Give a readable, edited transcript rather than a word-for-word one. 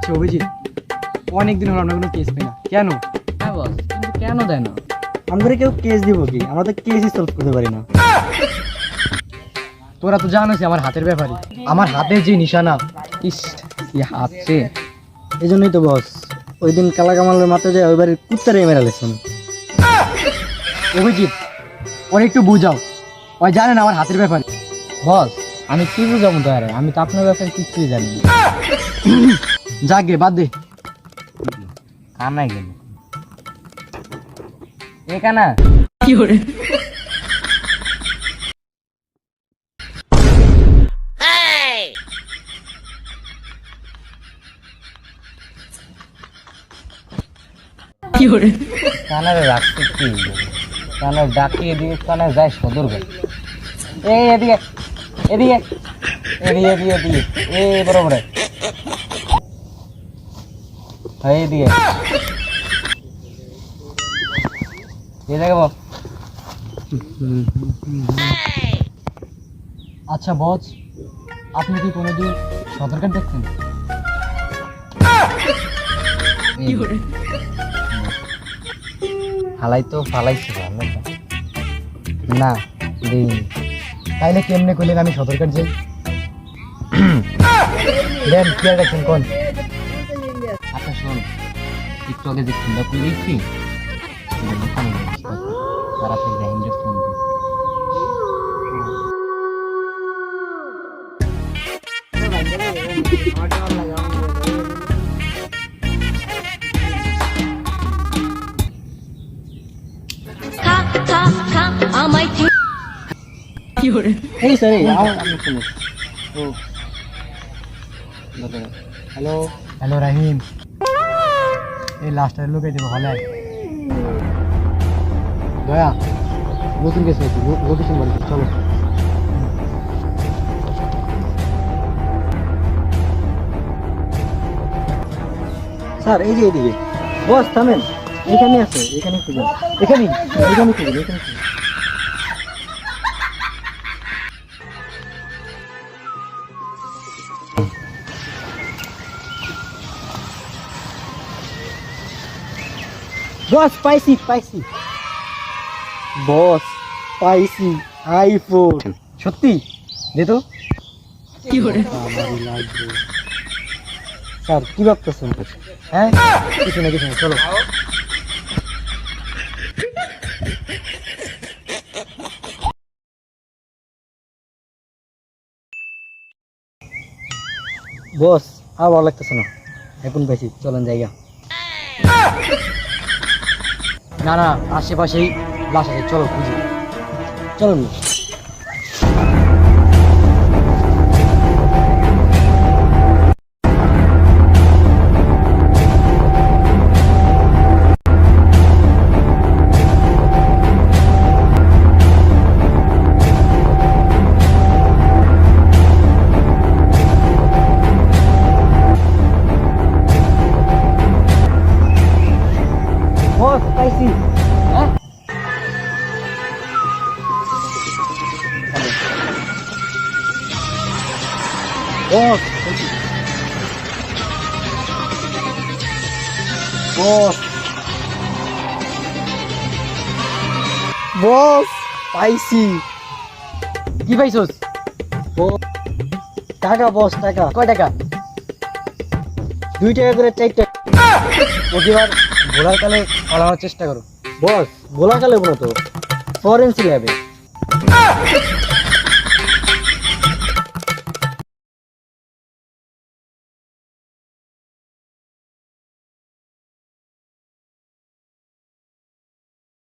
আচ্ছা অভিজিৎ, অনেকদিন হলো আমরা কোনো কেস পাই না, কেন? হ্যাঁ বস, কিন্তু কেন দেয় না? আমাদের কেউ কেস দিব কি? আমরা তো কেসই সলভ করতে পারি না। তোরা তো জানোস আমার হাতের ব্যাপারে, আমার হাতের যে নিশানা, ইস কি হাতছে। এই জন্যই তো বস ওই দিন কালাকামালের মাথায় যায় ওই বাড়ির কুত্তারে মেরা লেছেন। অভিজিৎ, ওর একটু বুঝাও, ওই জানে না আমার হাতের ব্যাপারে। বস, আমি কি বুঝাবো তো? আরে আমি তো আপনার ব্যাপারে কিছুই জানি না। যাক গে, বাদ দে। কানাই গেল এ কানা কি করে? কি করে? কানারে রাখতে কি কানার ডাকিয়ে দিয়ে কানা যায় সদর গেল। এই এদিকে এদিকে এদিকে এদিকে এদিকে এই বরাবর এইদিকে এই জায়গা বল। আচ্ছা বস, আপনি কি কোনোদিন সাঁতার কাট দেখছেন? ফালাই তো ফালাইছি না দিইনি। তাইলে কেমনে করলেন আমি সাঁতার কাট যাই? দেন কি আর দেখছেন কোন? আচ্ছা শোন, টিকটকে যে খুন্দা খুলে দিচ্ছি তারা তো গ্রাইন্ডার ফোন এই স্যার আমি শুনুন। হ্যালো হ্যালো রাহিম, এই লাস্টের লোকে দেবো হলে দয়া নতুন কেস হয়েছে, লোকেশন বাড়িতে চলো। স্যার এই যে এদিকে বস থামেন, এখানে আছে, এখানে খুঁজুন, এখানে এখানে খুঁজুন, এখানে খুঁজুন। বস পাইছি পাইছি, বস পাইছি আইফোন। সত্যি দে তো। কি করে? স্যার কি ভাবতেছেন? হ্যাঁ কিছু না চলো। বস আর ভালো লাগতেছে না, এখন পাইছি, চলেন জায়গা। না না, আশেপাশেই লাশ আছে, চলো খুঁজি। চলুন। বস পাইছি। হ্যাঁ বস বস বস পাইছি। কি পাইছোস? টাকা বস, টাকা কয় টাকা? 2 টাকা করে 4 টাকা। প্রতিবার ঘোরার কালে পালানোর চেষ্টা করো। বস গোলাকালে বলো তো, ফরেন্সিক ল্যাবে।